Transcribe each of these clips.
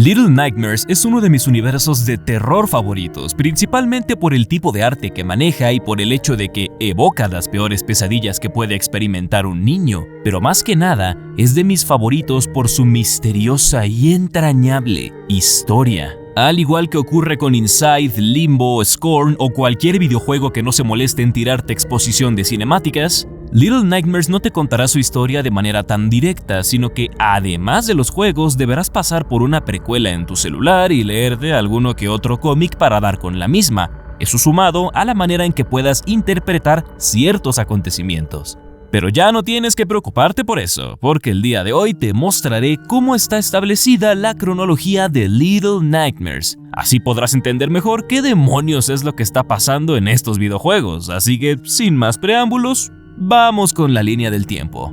Little Nightmares es uno de mis universos de terror favoritos, principalmente por el tipo de arte que maneja y por el hecho de que evoca las peores pesadillas que puede experimentar un niño, pero más que nada es de mis favoritos por su misteriosa y entrañable historia. Al igual que ocurre con Inside, Limbo, Scorn o cualquier videojuego que no se moleste en tirarte exposición de cinemáticas, Little Nightmares no te contará su historia de manera tan directa, sino que además de los juegos deberás pasar por una precuela en tu celular y leerte alguno que otro cómic para dar con la misma, eso sumado a la manera en que puedas interpretar ciertos acontecimientos. Pero ya no tienes que preocuparte por eso, porque el día de hoy te mostraré cómo está establecida la cronología de Little Nightmares. Así podrás entender mejor qué demonios es lo que está pasando en estos videojuegos, así que sin más preámbulos, vamos con la línea del tiempo.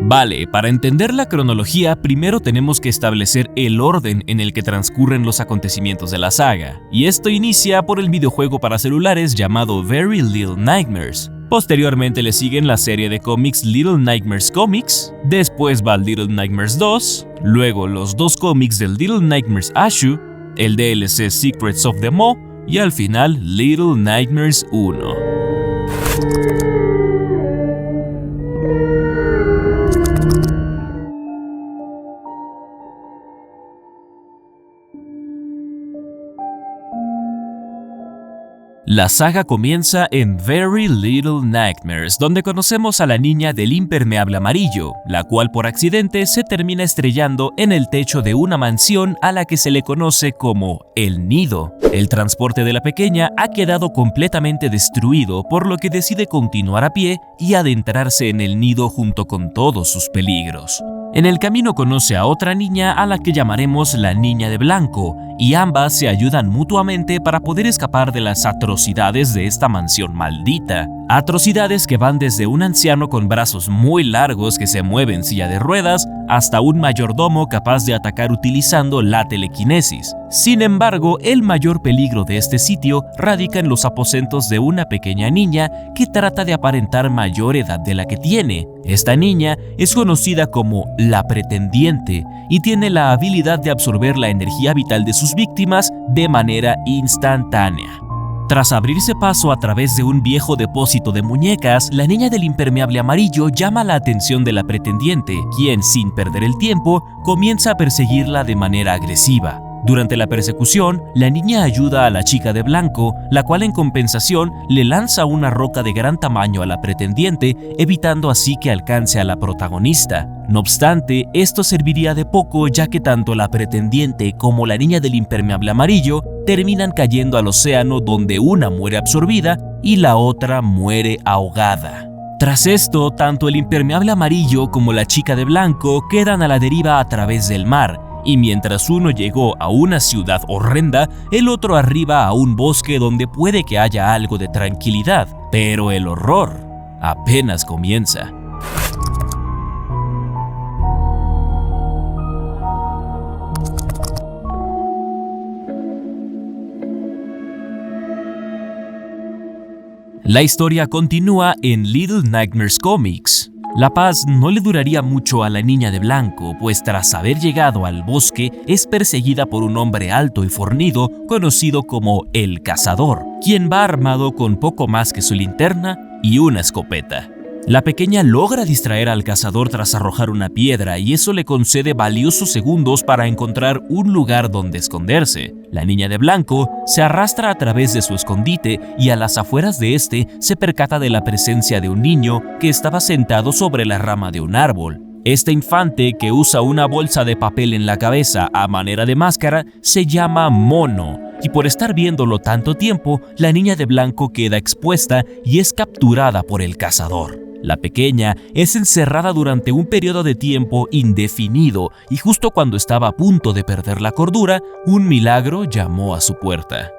Vale, para entender la cronología, primero tenemos que establecer el orden en el que transcurren los acontecimientos de la saga, y esto inicia por el videojuego para celulares llamado Very Little Nightmares. Posteriormente le siguen la serie de cómics Little Nightmares Comics, después va Little Nightmares 2, luego los dos cómics del Little Nightmares Ashu, el DLC Secrets of the Maw y al final Little Nightmares 1. La saga comienza en Very Little Nightmares, donde conocemos a la niña del impermeable amarillo, la cual por accidente se termina estrellando en el techo de una mansión a la que se le conoce como El Nido. El transporte de la pequeña ha quedado completamente destruido, por lo que decide continuar a pie y adentrarse en el nido junto con todos sus peligros. En el camino conoce a otra niña a la que llamaremos la Niña de Blanco, y ambas se ayudan mutuamente para poder escapar de las atrocidades de esta mansión maldita. Atrocidades que van desde un anciano con brazos muy largos que se mueve en silla de ruedas hasta un mayordomo capaz de atacar utilizando la telequinesis. Sin embargo, el mayor peligro de este sitio radica en los aposentos de una pequeña niña que trata de aparentar mayor edad de la que tiene. Esta niña es conocida como la Pretendiente y tiene la habilidad de absorber la energía vital de sus víctimas de manera instantánea. Tras abrirse paso a través de un viejo depósito de muñecas, la niña del impermeable amarillo llama la atención de la Pretendiente, quien, sin perder el tiempo, comienza a perseguirla de manera agresiva. Durante la persecución, la niña ayuda a la chica de blanco, la cual en compensación le lanza una roca de gran tamaño a la Pretendiente, evitando así que alcance a la protagonista. No obstante, esto serviría de poco, ya que tanto la Pretendiente como la niña del impermeable amarillo terminan cayendo al océano, donde una muere absorbida y la otra muere ahogada. Tras esto, tanto el impermeable amarillo como la chica de blanco quedan a la deriva a través del mar, y mientras uno llegó a una ciudad horrenda, el otro arriba a un bosque donde puede que haya algo de tranquilidad, pero el horror apenas comienza. La historia continúa en Little Nightmares Comics. La paz no le duraría mucho a la niña de blanco, pues tras haber llegado al bosque es perseguida por un hombre alto y fornido conocido como El Cazador, quien va armado con poco más que su linterna y una escopeta. La pequeña logra distraer al cazador tras arrojar una piedra, y eso le concede valiosos segundos para encontrar un lugar donde esconderse. La niña de blanco se arrastra a través de su escondite y a las afueras de este se percata de la presencia de un niño que estaba sentado sobre la rama de un árbol. Este infante, que usa una bolsa de papel en la cabeza a manera de máscara, se llama Mono, y por estar viéndolo tanto tiempo, la niña de blanco queda expuesta y es capturada por el cazador. La pequeña es encerrada durante un periodo de tiempo indefinido, y justo cuando estaba a punto de perder la cordura, un milagro llamó a su puerta.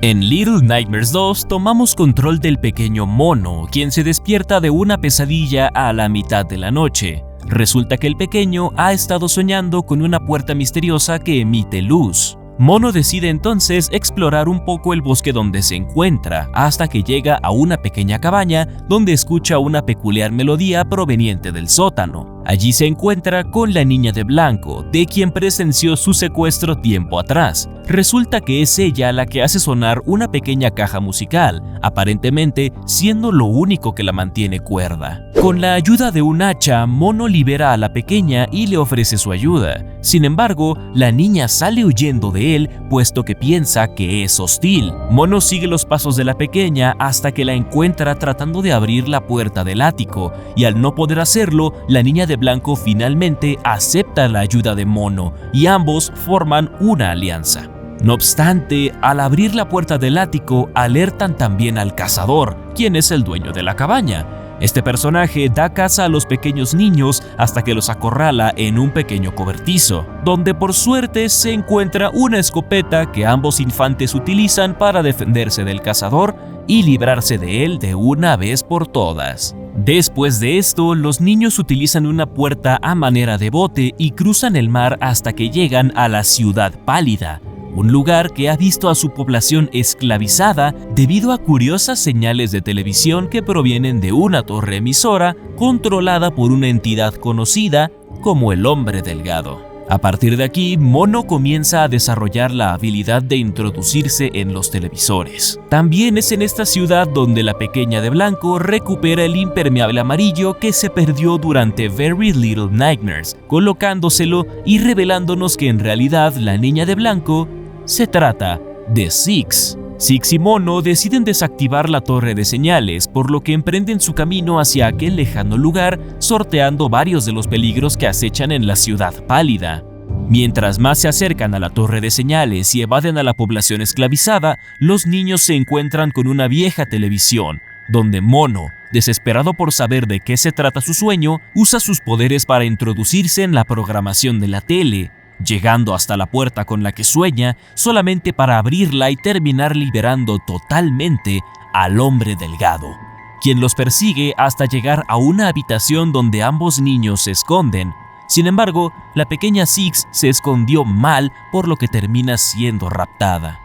En Little Nightmares 2 tomamos control del pequeño Mono, quien se despierta de una pesadilla a la mitad de la noche. Resulta que el pequeño ha estado soñando con una puerta misteriosa que emite luz. Mono decide entonces explorar un poco el bosque donde se encuentra, hasta que llega a una pequeña cabaña donde escucha una peculiar melodía proveniente del sótano. Allí se encuentra con la niña de blanco, de quien presenció su secuestro tiempo atrás. Resulta que es ella la que hace sonar una pequeña caja musical, aparentemente siendo lo único que la mantiene cuerda. Con la ayuda de un hacha, Mono libera a la pequeña y le ofrece su ayuda. Sin embargo, la niña sale huyendo de él, puesto que piensa que es hostil. Mono sigue los pasos de la pequeña hasta que la encuentra tratando de abrir la puerta del ático, y al no poder hacerlo, la niña de blanco finalmente acepta la ayuda de Mono y ambos forman una alianza. No obstante, al abrir la puerta del ático, alertan también al cazador, quien es el dueño de la cabaña. Este personaje da caza a los pequeños niños hasta que los acorrala en un pequeño cobertizo, donde por suerte se encuentra una escopeta que ambos infantes utilizan para defenderse del cazador y librarse de él de una vez por todas. Después de esto, los niños utilizan una puerta a manera de bote y cruzan el mar hasta que llegan a la Ciudad Pálida, un lugar que ha visto a su población esclavizada debido a curiosas señales de televisión que provienen de una torre emisora controlada por una entidad conocida como el Hombre Delgado. A partir de aquí, Mono comienza a desarrollar la habilidad de introducirse en los televisores. También es en esta ciudad donde la pequeña de blanco recupera el impermeable amarillo que se perdió durante Very Little Nightmares, colocándoselo y revelándonos que en realidad la niña de blanco se trata de Six. Six y Mono deciden desactivar la torre de señales, por lo que emprenden su camino hacia aquel lejano lugar, sorteando varios de los peligros que acechan en la Ciudad Pálida. Mientras más se acercan a la torre de señales y evaden a la población esclavizada, los niños se encuentran con una vieja televisión, donde Mono, desesperado por saber de qué se trata su sueño, usa sus poderes para introducirse en la programación de la tele, llegando hasta la puerta con la que sueña solamente para abrirla y terminar liberando totalmente al Hombre Delgado, quien los persigue hasta llegar a una habitación donde ambos niños se esconden. Sin embargo, la pequeña Six se escondió mal, por lo que termina siendo raptada.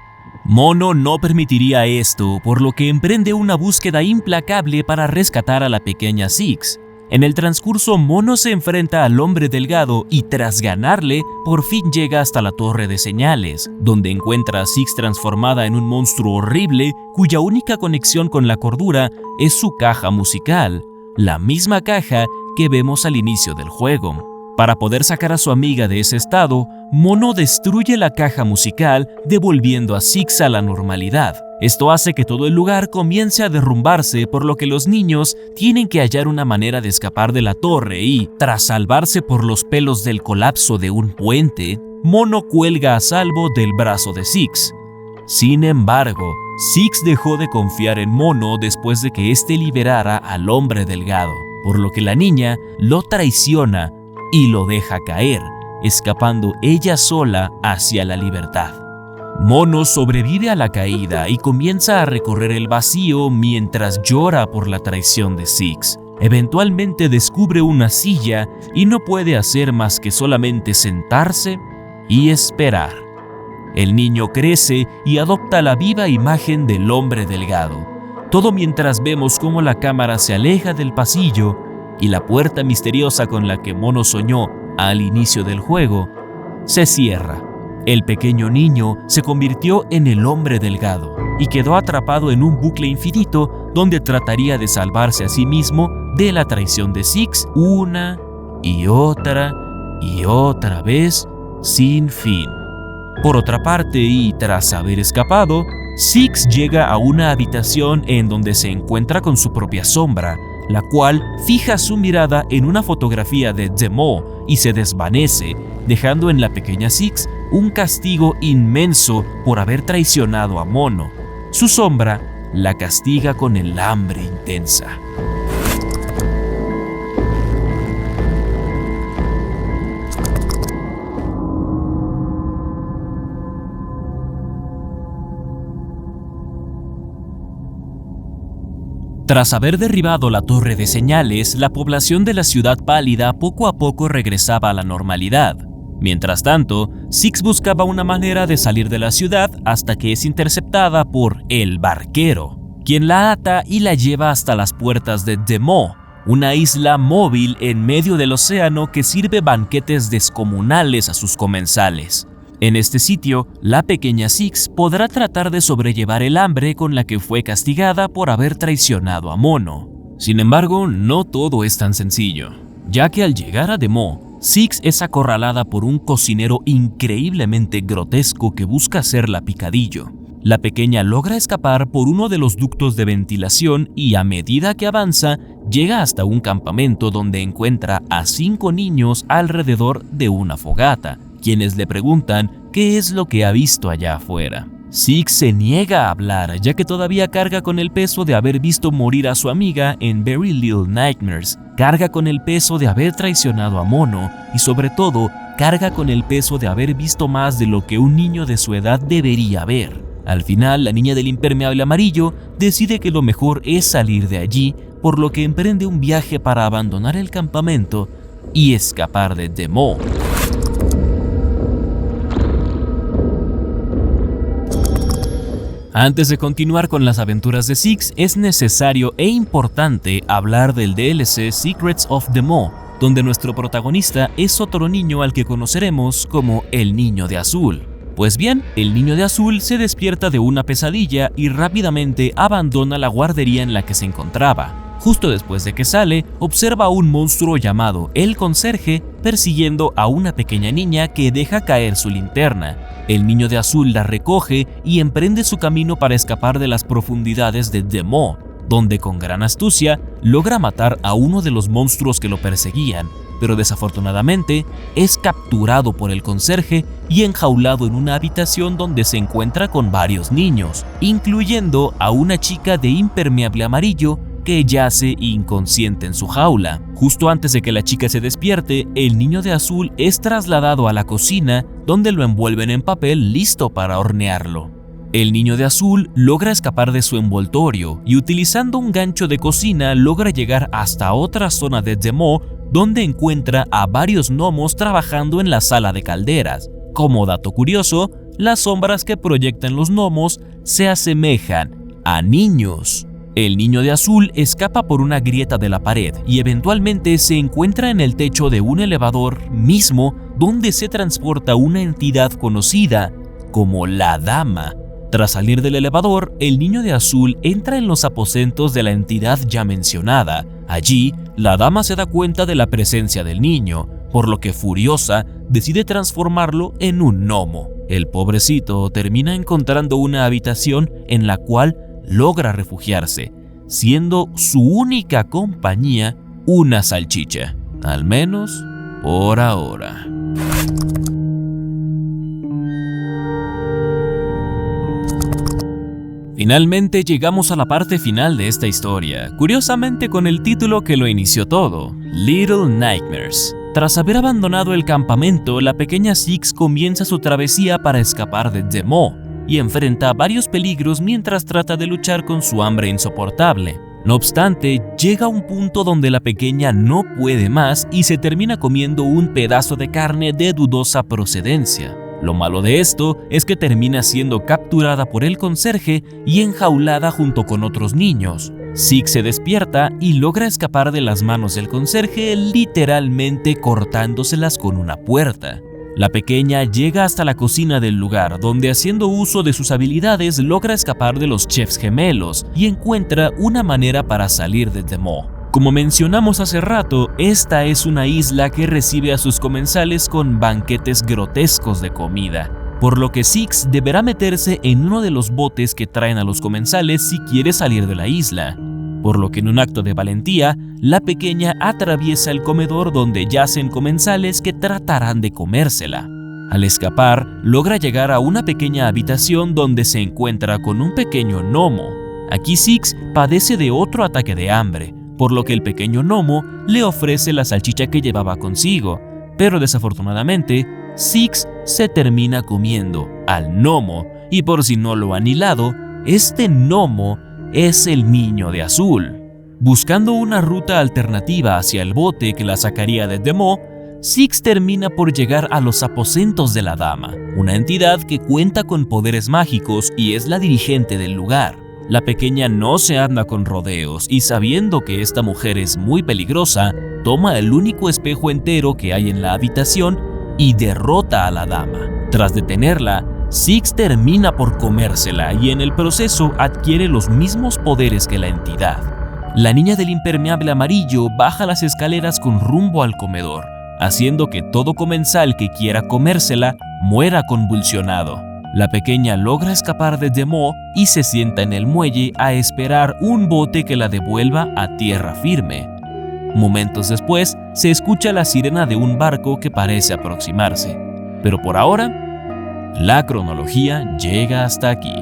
Mono no permitiría esto, por lo que emprende una búsqueda implacable para rescatar a la pequeña Six. En el transcurso, Mono se enfrenta al Hombre Delgado y tras ganarle, por fin llega hasta la torre de señales, donde encuentra a Six transformada en un monstruo horrible cuya única conexión con la cordura es su caja musical, la misma caja que vemos al inicio del juego. Para poder sacar a su amiga de ese estado, Mono destruye la caja musical, devolviendo a Six a la normalidad. Esto hace que todo el lugar comience a derrumbarse, por lo que los niños tienen que hallar una manera de escapar de la torre y, tras salvarse por los pelos del colapso de un puente, Mono cuelga a salvo del brazo de Six. Sin embargo, Six dejó de confiar en Mono después de que éste liberara al Hombre Delgado, por lo que la niña lo traiciona y lo deja caer, escapando ella sola hacia la libertad. Mono sobrevive a la caída y comienza a recorrer el vacío mientras llora por la traición de Six. Eventualmente descubre una silla y no puede hacer más que solamente sentarse y esperar. El niño crece y adopta la viva imagen del Hombre Delgado. Todo mientras vemos cómo la cámara se aleja del pasillo y la puerta misteriosa con la que Mono soñó al inicio del juego se cierra. El pequeño niño se convirtió en el Hombre Delgado y quedó atrapado en un bucle infinito donde trataría de salvarse a sí mismo de la traición de Six una y otra vez sin fin. Por otra parte, y tras haber escapado, Six llega a una habitación en donde se encuentra con su propia sombra, la cual fija su mirada en una fotografía de Zemo y se desvanece, dejando en la pequeña Six un castigo inmenso por haber traicionado a Mono. Su sombra la castiga con el hambre intensa. Tras haber derribado la torre de señales, la población de la Ciudad Pálida poco a poco regresaba a la normalidad. Mientras tanto, Six buscaba una manera de salir de la ciudad hasta que es interceptada por el barquero, quien la ata y la lleva hasta las puertas de The Maw, una isla móvil en medio del océano que sirve banquetes descomunales a sus comensales. En este sitio, la pequeña Six podrá tratar de sobrellevar el hambre con la que fue castigada por haber traicionado a Mono. Sin embargo, no todo es tan sencillo, ya que al llegar a The Maw, Six es acorralada por un cocinero increíblemente grotesco que busca hacerla picadillo. La pequeña logra escapar por uno de los ductos de ventilación y a medida que avanza, llega hasta un campamento donde encuentra a 5 niños alrededor de una fogata, quienes le preguntan qué es lo que ha visto allá afuera. Six se niega a hablar, ya que todavía carga con el peso de haber visto morir a su amiga en Very Little Nightmares, carga con el peso de haber traicionado a Mono y sobre todo, carga con el peso de haber visto más de lo que un niño de su edad debería ver. Al final, la niña del impermeable amarillo decide que lo mejor es salir de allí, por lo que emprende un viaje para abandonar el campamento y escapar de The Maw. Antes de continuar con las aventuras de Six, es necesario e importante hablar del DLC Secrets of The Maw, donde nuestro protagonista es otro niño al que conoceremos como el Niño de Azul. Pues bien, el Niño de Azul se despierta de una pesadilla y rápidamente abandona la guardería en la que se encontraba. Justo después de que sale, observa a un monstruo llamado el Conserje persiguiendo a una pequeña niña que deja caer su linterna. El Niño de Azul la recoge y emprende su camino para escapar de las profundidades de The Maw, donde con gran astucia logra matar a uno de los monstruos que lo perseguían, pero desafortunadamente es capturado por el Conserje y enjaulado en una habitación donde se encuentra con varios niños, incluyendo a una chica de impermeable amarillo que yace inconsciente en su jaula. Justo antes de que la chica se despierte, el Niño de Azul es trasladado a la cocina, donde lo envuelven en papel listo para hornearlo. El Niño de Azul logra escapar de su envoltorio y utilizando un gancho de cocina logra llegar hasta otra zona de The Maw, donde encuentra a varios gnomos trabajando en la sala de calderas. Como dato curioso, las sombras que proyectan los gnomos se asemejan a niños. El Niño de Azul escapa por una grieta de la pared y eventualmente se encuentra en el techo de un elevador mismo donde se transporta una entidad conocida como la Dama. Tras salir del elevador, el Niño de Azul entra en los aposentos de la entidad ya mencionada. Allí, la Dama se da cuenta de la presencia del niño, por lo que furiosa decide transformarlo en un gnomo. El pobrecito termina encontrando una habitación en la cual logra refugiarse, siendo su única compañía una salchicha, al menos por ahora. Finalmente llegamos a la parte final de esta historia, curiosamente con el título que lo inició todo, Little Nightmares. Tras haber abandonado el campamento, la pequeña Six comienza su travesía para escapar de The Maw y enfrenta varios peligros mientras trata de luchar con su hambre insoportable. No obstante, llega a un punto donde la pequeña no puede más y se termina comiendo un pedazo de carne de dudosa procedencia. Lo malo de esto es que termina siendo capturada por el Conserje y enjaulada junto con otros niños. Six se despierta y logra escapar de las manos del Conserje, literalmente cortándoselas con una puerta. La pequeña llega hasta la cocina del lugar, donde haciendo uso de sus habilidades logra escapar de los chefs gemelos y encuentra una manera para salir de The Maw. Como mencionamos hace rato, esta es una isla que recibe a sus comensales con banquetes grotescos de comida, por lo que Six deberá meterse en uno de los botes que traen a los comensales si quiere salir de la isla. Por lo que en un acto de valentía, la pequeña atraviesa el comedor donde yacen comensales que tratarán de comérsela. Al escapar, logra llegar a una pequeña habitación donde se encuentra con un pequeño gnomo. Aquí Six padece de otro ataque de hambre, por lo que el pequeño gnomo le ofrece la salchicha que llevaba consigo, pero desafortunadamente, Six se termina comiendo al gnomo, y por si no lo han hilado, este gnomo es el Niño de Azul. Buscando una ruta alternativa hacia el bote que la sacaría de The Maw, Six termina por llegar a los aposentos de la dama, una entidad que cuenta con poderes mágicos y es la dirigente del lugar. La pequeña no se anda con rodeos y sabiendo que esta mujer es muy peligrosa, toma el único espejo entero que hay en la habitación y derrota a la dama. Tras detenerla, Six termina por comérsela y en el proceso adquiere los mismos poderes que la entidad. La niña del impermeable amarillo baja las escaleras con rumbo al comedor, haciendo que todo comensal que quiera comérsela muera convulsionado. La pequeña logra escapar de Demo y se sienta en el muelle a esperar un bote que la devuelva a tierra firme. Momentos después, se escucha la sirena de un barco que parece aproximarse. Pero por ahora, la cronología llega hasta aquí.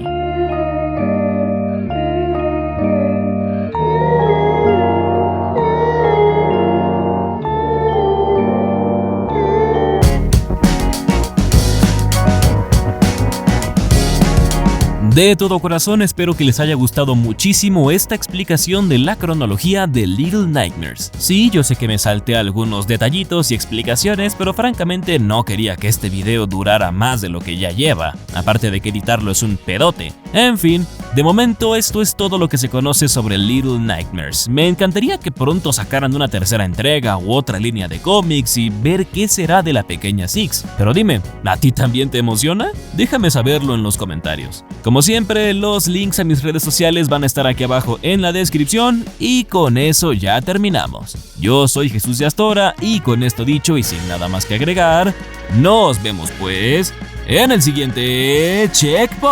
De todo corazón espero que les haya gustado muchísimo esta explicación de la cronología de Little Nightmares. Sí, yo sé que me salté algunos detallitos y explicaciones, pero francamente no quería que este video durara más de lo que ya lleva, aparte de que editarlo es un pedote. En fin, de momento esto es todo lo que se conoce sobre Little Nightmares. Me encantaría que pronto sacaran una tercera entrega u otra línea de cómics y ver qué será de la pequeña Six. Pero dime, ¿a ti también te emociona? Déjame saberlo en los comentarios. Como siempre, los links a mis redes sociales van a estar aquí abajo en la descripción y con eso ya terminamos. Yo soy Jesús de Astora y con esto dicho y sin nada más que agregar, nos vemos pues en el siguiente Checkpoint.